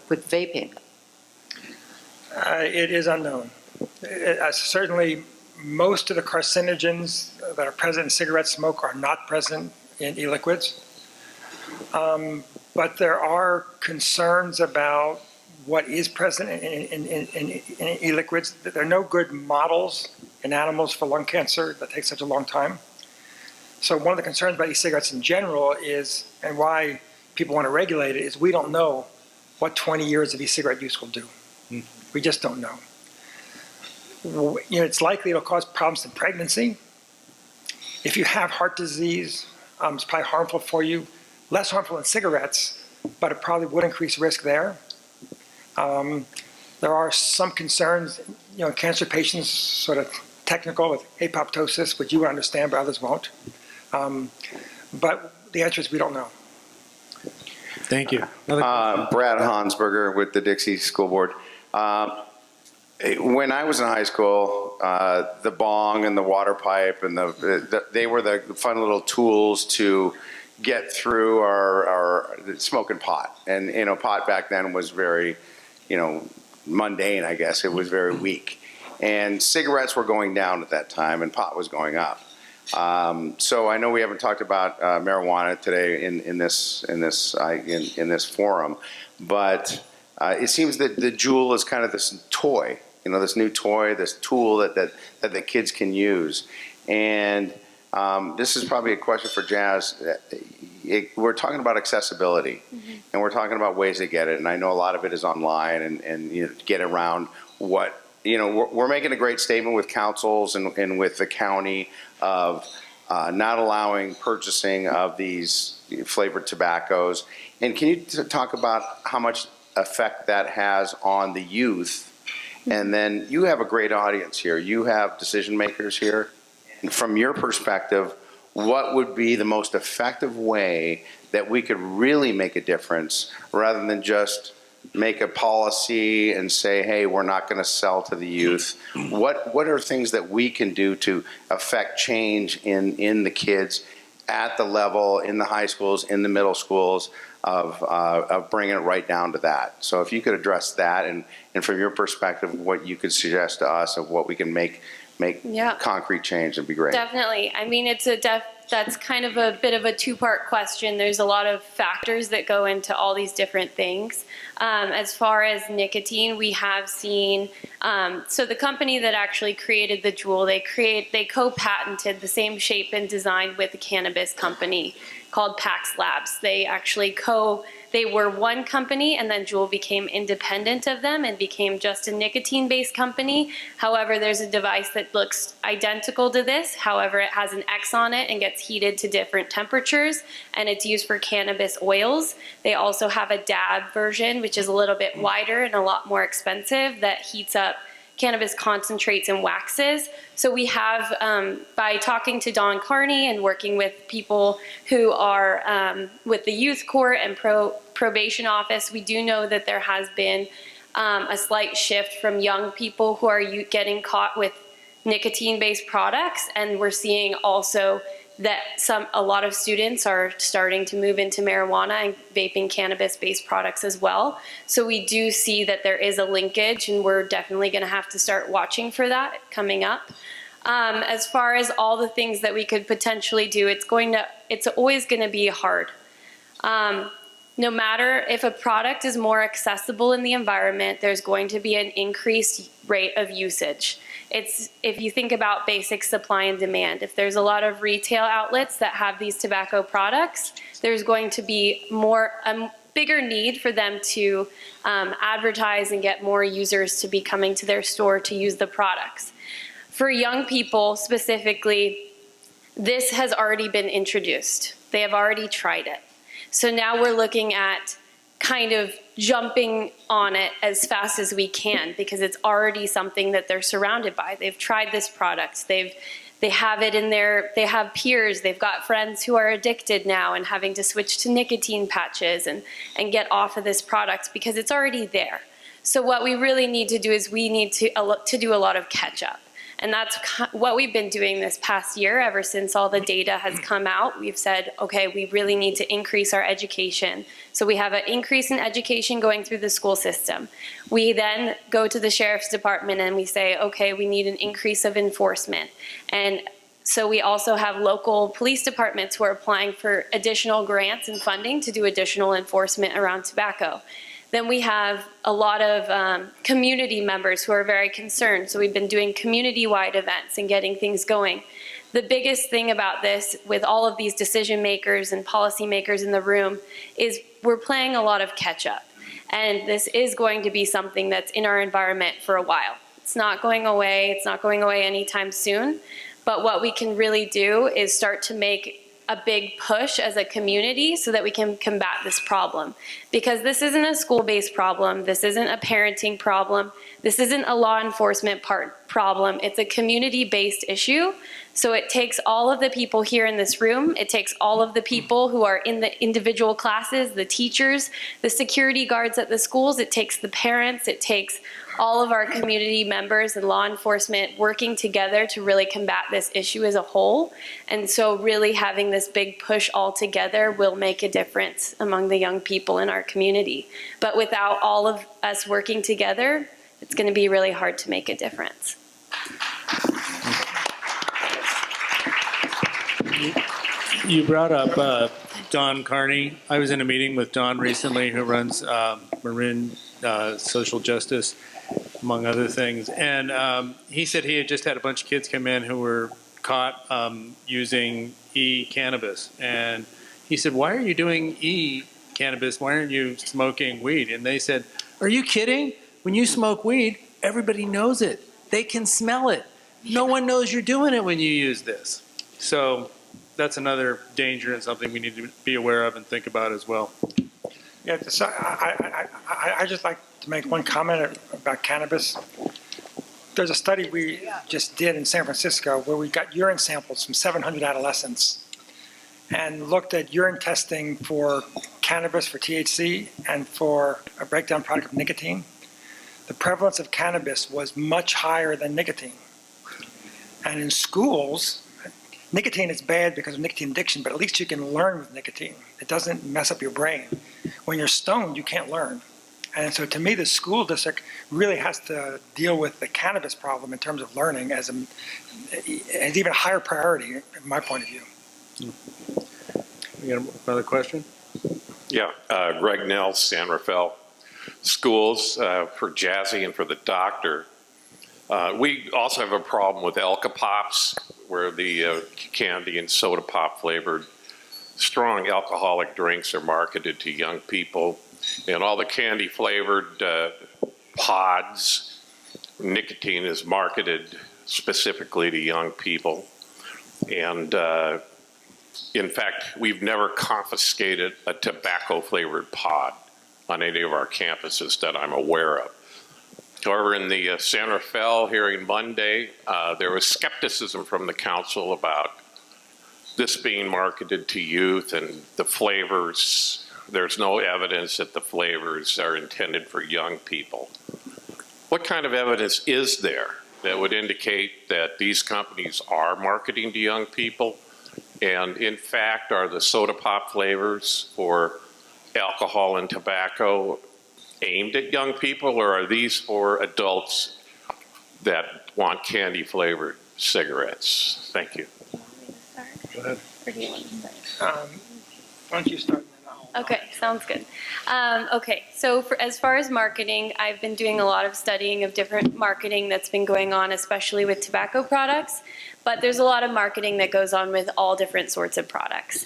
with vaping? It is unknown. Certainly, most of the carcinogens that are present in cigarette smoke are not present in e-liquids. But there are concerns about what is present in e-liquids. There are no good models in animals for lung cancer that take such a long time. So one of the concerns about e-cigarettes in general is, and why people want to regulate it, is we don't know what 20 years of e-cigarette use will do. We just don't know. You know, it's likely it'll cause problems in pregnancy. If you have heart disease, it's probably harmful for you. Less harmful than cigarettes, but it probably would increase risk there. There are some concerns, you know, cancer patients, sort of technical with apoptosis, which you would understand, but others won't. But the answer is we don't know. Thank you. Brad Hansberger with the Dixie School Board. When I was in high school, the bong and the water pipe and they were the fun little tools to get through our smoking pot. And, you know, pot back then was very, you know, mundane, I guess. It was very weak. And cigarettes were going down at that time and pot was going up. So I know we haven't talked about marijuana today in this forum, but it seems that the Juul is kind of this toy, you know, this new toy, this tool that the kids can use. And this is probably a question for Jazz. We're talking about accessibility, and we're talking about ways to get it. And I know a lot of it is online and you know, get around what, you know, we're making a great statement with councils and with the county of not allowing purchasing of these flavored tobaccos. And can you talk about how much effect that has on the youth? And then you have a great audience here. You have decision makers here. And from your perspective, what would be the most effective way that we could really make a difference rather than just make a policy and say, hey, we're not going to sell to the youth? What are things that we can do to affect change in the kids at the level, in the high schools, in the middle schools, of bringing it right down to that? So if you could address that, and from your perspective, what you could suggest to us of what we can make concrete change, would be great. Definitely. I mean, that's kind of a bit of a two-part question. There's a lot of factors that go into all these different things. As far as nicotine, we have seen, so the company that actually created the Juul, they co-patented the same shape and design with a cannabis company called Pax Labs. They were one company, and then Juul became independent of them and became just a nicotine-based company. However, there's a device that looks identical to this. However, it has an X on it and gets heated to different temperatures, and it's used for cannabis oils. They also have a dab version, which is a little bit wider and a lot more expensive, that heats up cannabis concentrates and waxes. So we have, by talking to Don Carney and working with people who are with the youth court and probation office, we do know that there has been a slight shift from young people who are getting caught with nicotine-based products, and we're seeing also that a lot of students are starting to move into marijuana and vaping cannabis-based products as well. So we do see that there is a linkage, and we're definitely going to have to start watching for that coming up. As far as all the things that we could potentially do, it's always going to be hard. No matter if a product is more accessible in the environment, there's going to be an increased rate of usage. If you think about basic supply and demand, if there's a lot of retail outlets that have these tobacco products, there's going to be a bigger need for them to advertise and get more users to be coming to their store to use the products. For young people specifically, this has already been introduced. They have already tried it. So now we're looking at kind of jumping on it as fast as we can, because it's already something that they're surrounded by. They've tried this product. They've They have it in they have peers, they've got friends who are addicted now and having to switch to nicotine patches and get off of this product because it's already there. So what we really need to do is we need to do a lot of catch up. And that's what we've been doing this past year. Ever since all the data has come out, we've said, okay, we really need to increase our education. So we have an increase in education going through the school system. We then go to the sheriff's department and we say, okay, we need an increase of enforcement. And so we also have local police departments who are applying for additional grants and funding to do additional enforcement around tobacco. Then we have a lot of community members who are very concerned. So we've been doing community-wide events and getting things going. The biggest thing about this, with all of these decision makers and policy makers in the room, is we're playing a lot of catch-up. And this is going to be something that's in our environment for a while. It's not going away. It's not going away anytime soon. But what we can really do is start to make a big push as a community so that we can combat this problem. Because this isn't a school-based problem, this isn't a parenting problem, this isn't a law enforcement problem, it's a community-based issue. So it takes all of the people here in this room, it takes all of the people who are in the individual classes, the teachers, the security guards at the schools, it takes the parents, it takes all of our community members and law enforcement working together to really combat this issue as a whole. And so really having this big push all together will make a difference among the young people in our community. But without all of us working together, it's going to be really hard to make a difference. You brought up Don Carney. I was in a meeting with Don recently, who runs Marin Social Justice, among other things. And he said he had just had a bunch of kids come in who were caught using e-cannabis. And he said, why are you doing e-cannabis? Why aren't you smoking weed? And they said, are you kidding? When you smoke weed, everybody knows it. They can smell it. No one knows you're doing it when you use this. So that's another danger and something we need to be aware of and think about as well. Yeah, so I just like to make one comment about cannabis. There's a study we just did in San Francisco where we got urine samples from 700 adolescents and looked at urine testing for cannabis, for THC, and for a breakdown product of nicotine. The prevalence of cannabis was much higher than nicotine. And in schools, nicotine is bad because of nicotine addiction, but at least you can learn with nicotine. It doesn't mess up your brain. When you're stoned, you can't learn. And so to me, the school district really has to deal with the cannabis problem in terms of learning as even a higher priority, from my point of view. You got another question? Yeah, Greg Neal, San Rafael Schools, for Jazzy and for the doctor. We also have a problem with Elka Pops, where the candy and soda pop flavored strong alcoholic drinks are marketed to young people. And all the candy flavored pods, nicotine is marketed specifically to young people. And in fact, we've never confiscated a tobacco flavored pod on any of our campuses that I'm aware of. However, in the San Rafael hearing Monday, there was skepticism from the council about this being marketed to youth and the flavors. There's no evidence that the flavors are intended for young people. What kind of evidence is there that would indicate that these companies are marketing to young people? And in fact, are the soda pop flavors for alcohol and tobacco aimed at young people, or are these for adults that want candy flavored cigarettes? Thank you. Go ahead. Or do you want to start? Why don't you start? And then I'll Okay, sounds good. Okay, so as far as marketing, I've been doing a lot of studying of different marketing that's been going on, especially with tobacco products. But there's a lot of marketing that goes on with all different sorts of products.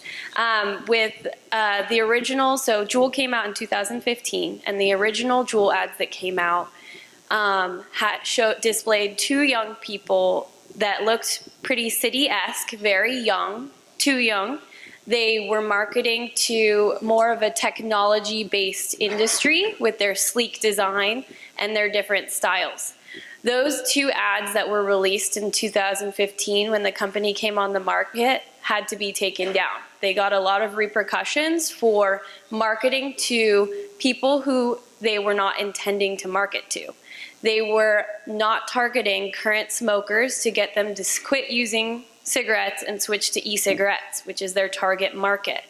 With the original, so Juul came out in 2015, and the original Juul ads that came out displayed two young people that looked pretty city-esque, very young, too young. They were marketing to more of a technology-based industry with their sleek design and their different styles. Those two ads that were released in 2015 when the company came on the market had to be taken down. They got a lot of repercussions for marketing to people who they were not intending to market to. They were not targeting current smokers to get them to quit using cigarettes and switch to e-cigarettes, which is their target market.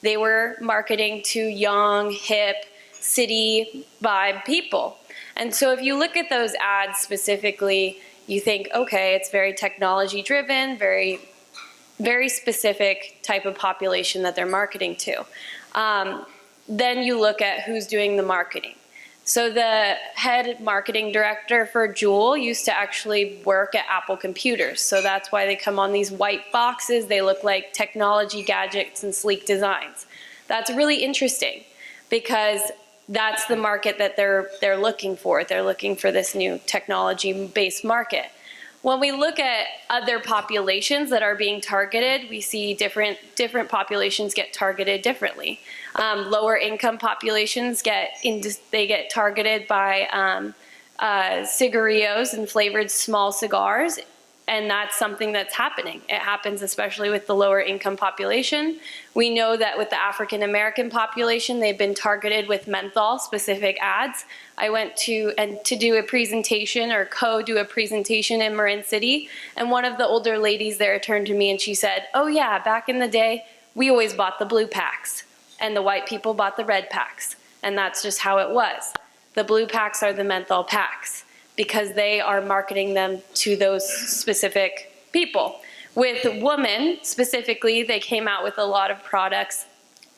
They were marketing to young, hip, city vibe people. And so if you look at those ads specifically, you think, okay, it's very technology driven, very specific type of population that they're marketing to. Then you look at who's doing the marketing. So the head marketing director for Juul used to actually work at Apple Computers. So that's why they come on these white boxes. They look like technology gadgets and sleek designs. That's really interesting because that's the market that they're looking for. They're looking for this new technology-based market. When we look at other populations that are being targeted, we see different populations get targeted differently. Lower income populations get targeted by cigarillos and flavored small cigars, and that's something that's happening. It happens especially with the lower income population. We know that with the African American population, they've been targeted with menthol specific ads. I went to do a presentation or co-do a presentation in Marin City, and one of the older ladies there turned to me and she said, "Oh yeah, back in the day, we always bought the blue packs and the white people bought the red packs." And that's just how it was. The blue packs are the menthol packs because they are marketing them to those specific people. With women specifically, they came out with a lot of products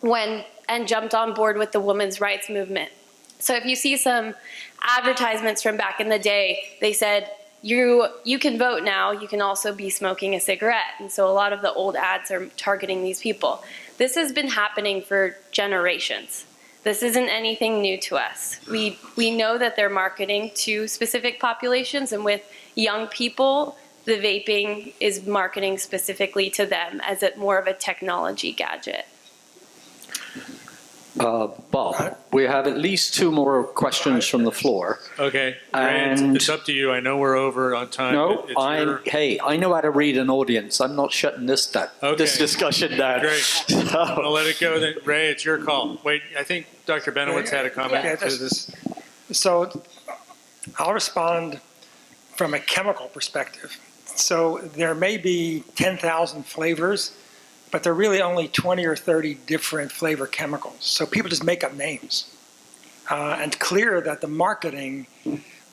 and jumped on board with the women's rights movement. So if you see some advertisements from back in the day, they said, you can vote now, you can also be smoking a cigarette. And so a lot of the old ads are targeting these people. This has been happening for generations. This isn't anything new to us. We know that they're marketing to specific populations, and with young people, the vaping is marketing specifically to them as more of a technology gadget. Bob, we have at least two more questions from the floor. Okay, And- it's up to you. I know we're over on time. No, but it's I know how to read an audience. I'm not shutting this Okay. discussion down. Great. So- I'll let it go then. Ray, it's your call. Wait, I think Dr. Benowitz had a comment Yeah, to this. So I'll respond from a chemical perspective. So there may be 10,000 flavors, but there are really only 20 or 30 different flavor chemicals. So people just make up names. And clear that the marketing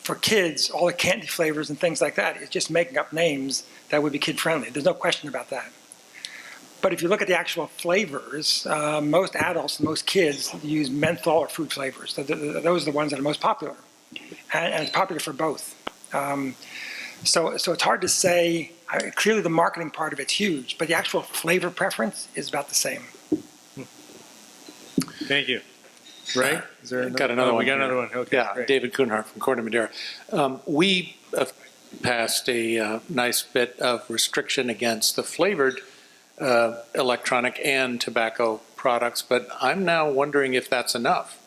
for kids, all the candy flavors and things like that, is just making up names that would be kid-friendly. There's no question about that. But if you look at the actual flavors, most adults and most kids use menthol or fruit flavors. Those are the ones that are most popular. And it's popular for both. So it's hard to say. Clearly the marketing part of it's huge, but the actual flavor preference is about the same. Thank you. Ray, is there Got another one. We got another one. Okay, Yeah, great. David Kuhnhart from Corte Madera. We have passed a nice bit of restriction against the flavored electronic and tobacco products, but I'm now wondering if that's enough.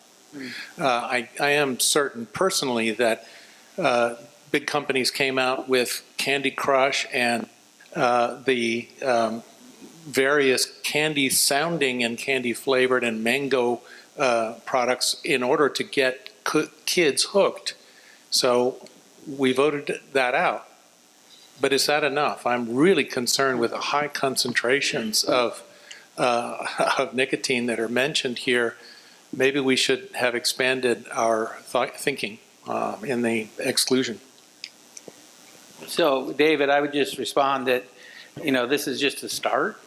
I am certain personally that big companies came out with Candy Crush and the various candy sounding and candy flavored and mango products in order to get kids hooked. So we voted that out. But is that enough? I'm really concerned with the high concentrations of nicotine that are mentioned here. Maybe we should have expanded our thinking in the exclusion. So, David, I would just respond that, this is just a start.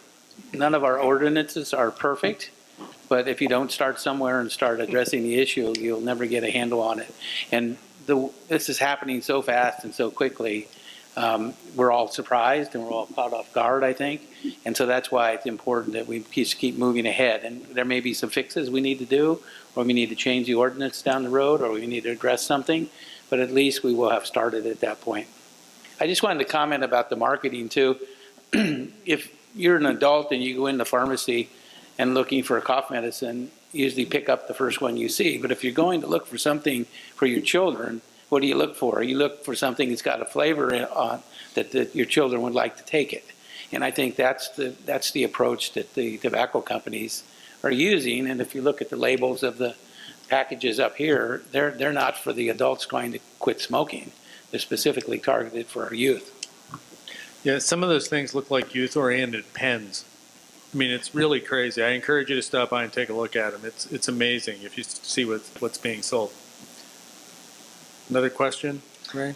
None of our ordinances are perfect, but if you don't start somewhere and start addressing the issue, you'll never get a handle on it. And this is happening so fast and so quickly, we're all surprised and we're all caught off guard, I think. And so that's why it's important that we just keep moving ahead. And there may be some fixes we need to do, or we need to change the ordinance down the road, or we need to address something, but at least we will have started at that point. I just wanted to comment about the marketing too. If you're an adult and you go in the pharmacy and looking for a cough medicine, you usually pick up the first one you see. But if you're going to look for something for your children, what do you look for? You look for something that's got a flavor on that your children would like to take it. And I think that's the approach that the tobacco companies are using. And if you look at the labels of the packages up here, they're not for the adults trying to quit smoking. They're specifically targeted for our youth. Yeah, some of those things look like youth-oriented pens. I mean, it's really crazy. I encourage you to stop by and take a look at them. It's amazing if you see what's being sold. Another question, Ray?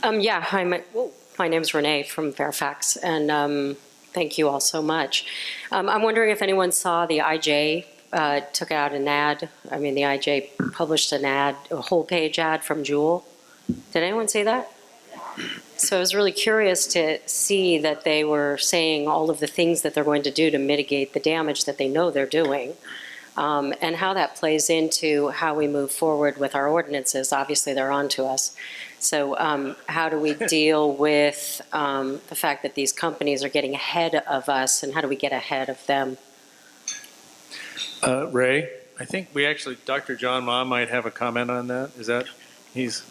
Yeah, hi, my name's Renee from Fairfax, and thank you all so much. I'm wondering if anyone saw the IJ took out an ad. I mean, the IJ published an ad, a whole page ad from Juul. Did anyone see that? So I was really curious to see that they were saying all of the things that they're going to do to mitigate the damage that they know they're doing, and how that plays into how we move forward with our ordinances. Obviously, they're on to us. So how do we deal with the fact that these companies are getting ahead of us, and how do we get ahead of them? Ray, I think we actually, Dr. John Ma might have a comment on that. Is that, he's...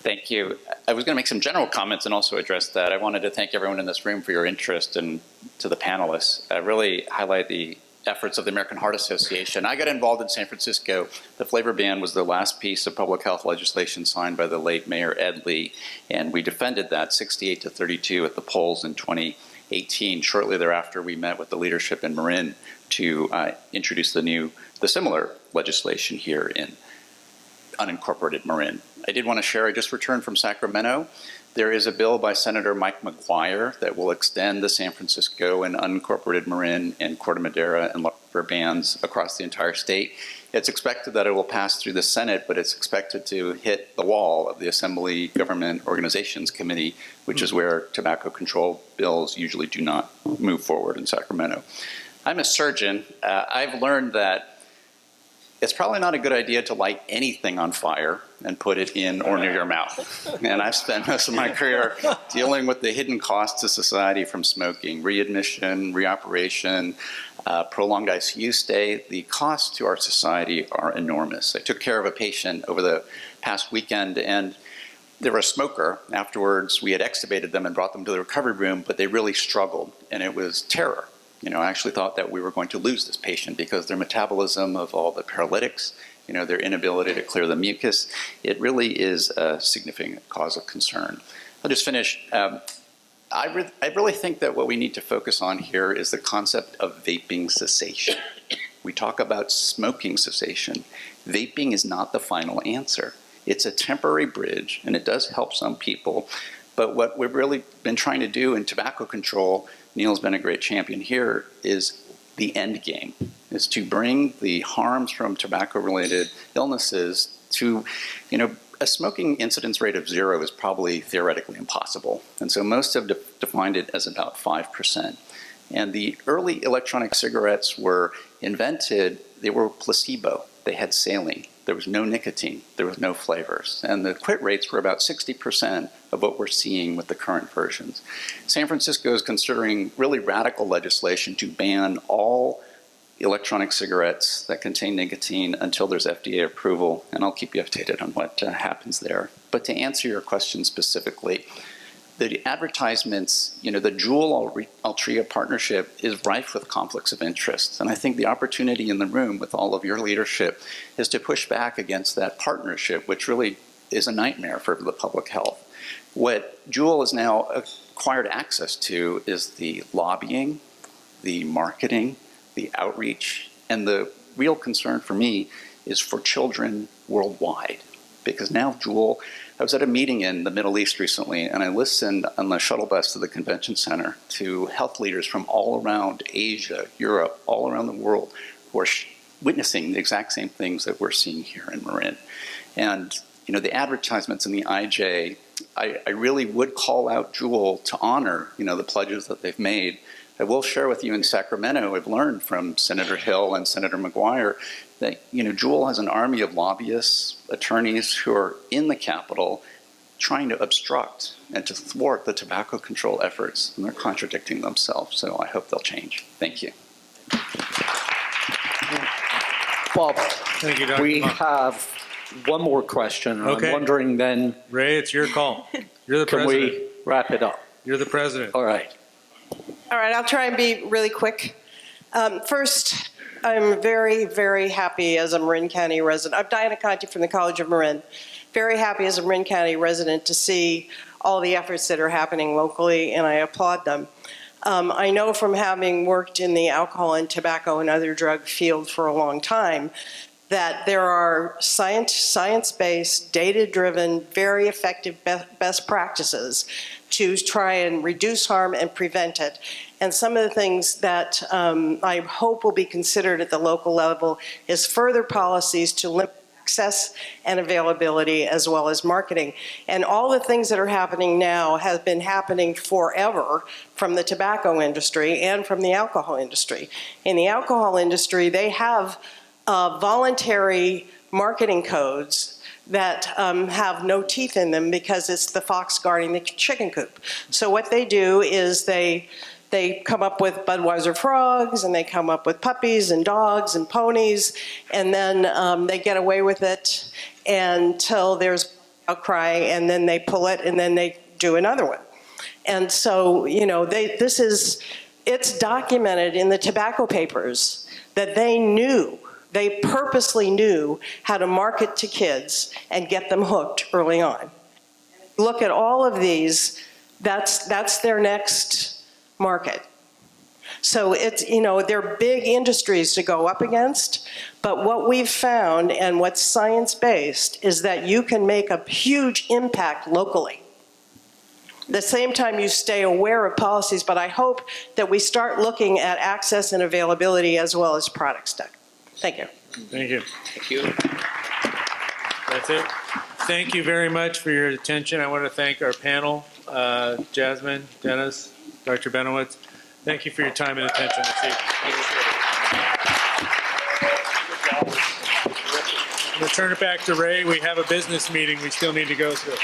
Thank you. I was going to make some general comments and also address that. I wanted to thank everyone in this room for your interest, and to the panelists. Really highlight the efforts of the American Heart Association. I got involved in San Francisco. The flavor ban was the last piece of public health legislation signed by the late Mayor Ed Lee, and we defended that 68-32 at the polls in 2018. Shortly thereafter, we met with the leadership in Marin to introduce the similar legislation here in unincorporated Marin. I did want to share, I just returned from Sacramento. There is a bill by Senator Mike McGuire that will extend the San Francisco and unincorporated Marin and Corte Madera and flavor bans across the entire state. It's expected that it will pass through the Senate, but it's expected to hit the wall of the Assembly Government Organizations Committee, which is where tobacco control bills usually do not move forward in Sacramento. I'm a surgeon. I've learned that it's probably not a good idea to light anything on fire and put it in or near your mouth. And I've spent most of my career dealing with the hidden costs to society from smoking, readmission, reoperation, prolonged ICU stay. The costs to our society are enormous. I took care of a patient over the past weekend, and they were a smoker. Afterwards, we had extubated them and brought them to the recovery room, but they really struggled, and it was terror. You know, I actually thought that we were going to lose this patient because their metabolism of all the paralytics, you know, their inability to clear the mucus, it really is a significant cause of concern. I'll just finish. I really think that what we need to focus on here is the concept of vaping cessation. We talk about smoking cessation. Vaping is not the final answer. It's a temporary bridge, and it does help some people. But what we've really been trying to do in tobacco control, Neal's been a great champion here, is the end game, is to bring the harms from tobacco-related illnesses to, you know, a smoking incidence rate of 0 is probably theoretically impossible. And so most have defined it as about 5%. And the early electronic cigarettes were invented, they were placebo. They had saline. There was no nicotine. There was no flavors. And the quit rates were about 60% of what we're seeing with the current versions. San Francisco is considering really radical legislation to ban all electronic cigarettes that contain nicotine until there's FDA approval, and I'll keep you updated on what happens there. But to answer your question specifically, the advertisements, you know, the Juul-Altria partnership is rife with conflicts of interest. And I think the opportunity in the room with all of your leadership is to push back against that partnership, which really is a nightmare for the public health. What Juul has now acquired access to is the lobbying, the marketing, the outreach, and the real concern for me is for children worldwide. Because now Juul, I was at a meeting in the Middle East recently, and I listened on the shuttle bus to the convention center to health leaders from all around Asia, Europe, all around the world, who are witnessing the exact same things that we're seeing here in Marin. And, you know, the advertisements in the IJ, I really would call out Juul to honor, you know, the pledges that they've made. I will share with you in Sacramento, I've learned from Senator Hill and Senator McGuire that, you know, Juul has an army of lobbyists, attorneys who are in the Capitol trying to obstruct and to thwart the tobacco control efforts, and they're contradicting themselves. So I hope they'll change. Thank you. Bob, Thank you, Dr. we Mock. have one more question. Okay. I'm wondering then, Ray, it's your call. You're the can president. we wrap it up? You're the president. All right. All right, I'll try and be really quick. First, I'm very, very happy as a Marin County resident. I'm Diana Conti from the College of Marin. Very happy as a Marin County resident to see all the efforts that are happening locally, and I applaud them. I know from having worked in the alcohol and tobacco and other drug field for a long time that there are science-based, data-driven, very effective best practices to try and reduce harm and prevent it. And some of the things that I hope will be considered at the local level is further policies to limit access and availability as well as marketing. And all the things that are happening now have been happening forever from the tobacco industry and from the alcohol industry. In the alcohol industry, they have voluntary marketing codes that have no teeth in them because it's the fox guarding the chicken coop. So what they do is they come up with Budweiser frogs, and they come up with puppies and dogs and ponies, and then they get away with it until there's outcry, and then they pull it, and then they do another one. And so, you know, it's documented in the tobacco papers that they purposely knew how to market to kids and get them hooked early on. Look at all of these, that's their next market. So it's, you know, they're big industries to go up against, but what we've found and what's science-based is that you can make a huge impact locally. At the same time, you stay aware of policies, but I hope that we start looking at access and availability as well as product stock. Thank you. Thank you. Thank you. That's it. Thank you very much for your attention. I want to thank our panel, Jasmine, Dennis, Dr. Benowitz. Thank you for your time and attention this evening. I'm going to turn it back to Ray. We have a business meeting we still need to go through.